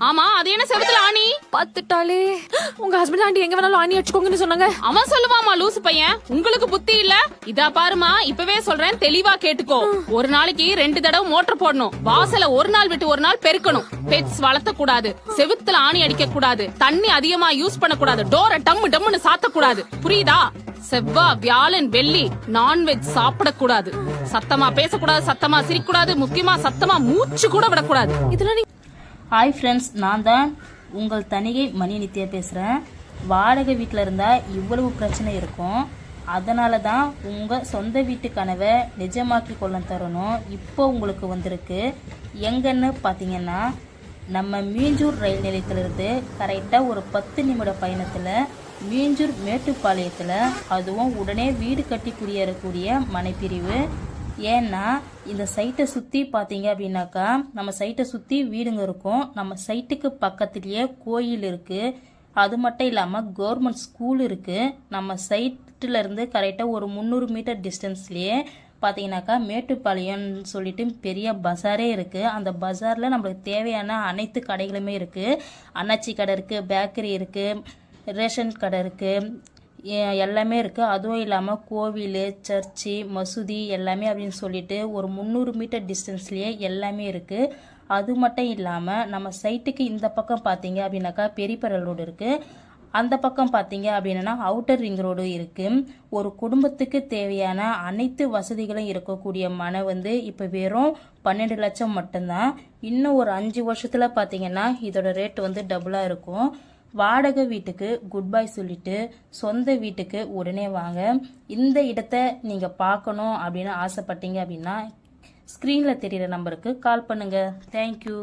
ஆமா, அது என்ன செவுத்துல ஆணி? பாத்துட்டாலே. உங்க ஹஸ்பண்ட் ஆண்டி எங்க வேணாலும் ஆணி அடிச்சுக்கோங்கன்னு சொன்னாங்க. அவன் சொல்லுவாமா லூசு பையன். உங்களுக்கு புத்தி இல்ல? இதா பாருமா, இப்பவே சொல்றேன், தெளிவா கேட்டுக்கோ. ஒரு நாளைக்கு 2 தடவை மோட்டர் போடணும். வாசல ஒரு நாள் விட்டு ஒரு நாள் பெருக்கணும். பெட்ஸ் வளர்த்த கூடாது. செவுத்துல ஆணி அடிக்க கூடாது. தண்ணி அதிகமா யூஸ் பண்ண கூடாது. டோரை டம்மு டம்முன்னு சாத்த கூடாது. புரியுதா? செவ்வாய், வியாழன், வெள்ளி நான்வெஜ் சாப்பிடக்கூடாது. சத்தமா பேசக்கூடாது, சத்தமா சிரிக்கூடாது, முக்கியமா சத்தமா மூச்சு கூட விடக்கூடாது. இதெல்லாம் ஹாய் ஃப்ரெண்ட்ஸ், நான் தான் உங்கள் தனிகை மணி நித்யா பேசுகிறேன். வாடகை வீட்டில் இருந்தால் இவ்வளவு பிரச்சனை இருக்கும். அதனால தான் உங்கள் சொந்த வீட்டு கனவை நிஜமாக்கி கொள்ள தரணும் இப்போ உங்களுக்கு வந்திருக்கு. எங்கன்னு பார்த்தீங்கன்னா, நம்ம மீஞ்சூர் ரயில் நிலையத்திலிருந்து கரெக்டாக ஒரு 10 நிமிட பயணத்தில் மீஞ்சூர் மேட்டுப்பாளையத்தில், அதுவும் உடனே வீடு கட்டி குடியேறக்கூடிய மனைப்பிரிவு. ஏன்னா இந்த சைட்டை சுற்றி பார்த்தீங்க அப்படின்னாக்கா, நம்ம சைட்டை சுற்றி வீடுங்க இருக்கும். நம்ம சைட்டுக்கு பக்கத்துலேயே கோயில் இருக்குது. அது மட்டும் இல்லாமல் கவர்மெண்ட் ஸ்கூல் இருக்குது. நம்ம சைட்டிலேருந்து கரெக்டாக ஒரு 300 மீட்டர் டிஸ்டன்ஸ்லேயே பார்த்தீங்கன்னாக்கா மேட்டுப்பாளையம்னு சொல்லிட்டு பெரிய பஜாரே இருக்குது. அந்த பஜாரில் நம்மளுக்கு தேவையான அனைத்து கடைகளுமே இருக்குது. அன்னாச்சி கடை இருக்குது, பேக்கரி இருக்குது, ரேஷன் கடை இருக்குது, எல்லாமே இருக்குது. அதுவும் இல்லாமல் கோவில், சர்ச்சு, மசூதி எல்லாமே அப்படின்னு சொல்லிட்டு ஒரு 300 மீட்டர் டிஸ்டன்ஸ்லேயே எல்லாமே இருக்குது. அது மட்டும் இல்லாமல் நம்ம சைட்டுக்கு இந்த பக்கம் பார்த்தீங்க அப்படின்னாக்கா பெரியப்பரல் ரோடு இருக்குது. அந்த பக்கம் பார்த்தீங்க அப்படின்னா அவுட்டர் ரிங் ரோடு இருக்குது. ஒரு குடும்பத்துக்கு தேவையான அனைத்து வசதிகளும் இருக்கக்கூடிய மனை இப்போ வெறும் 12 லட்சம் மட்டும்தான். இன்னும் ஒரு 5 வருஷத்தில் பார்த்தீங்கன்னா இதோட ரேட் டபுளாக இருக்கும். வாடகை வீட்டுக்கு குட் பை சொல்லிட்டு சொந்த வீட்டுக்கு உடனே வாங்க. இந்த இடத்த நீங்கள் பார்க்கணும் அப்படின்னு ஆசைப்பட்டீங்க அப்படின்னா ஸ்க்ரீனில் தெரிகிற நம்பருக்கு கால் பண்ணுங்கள். தேங்க்யூ.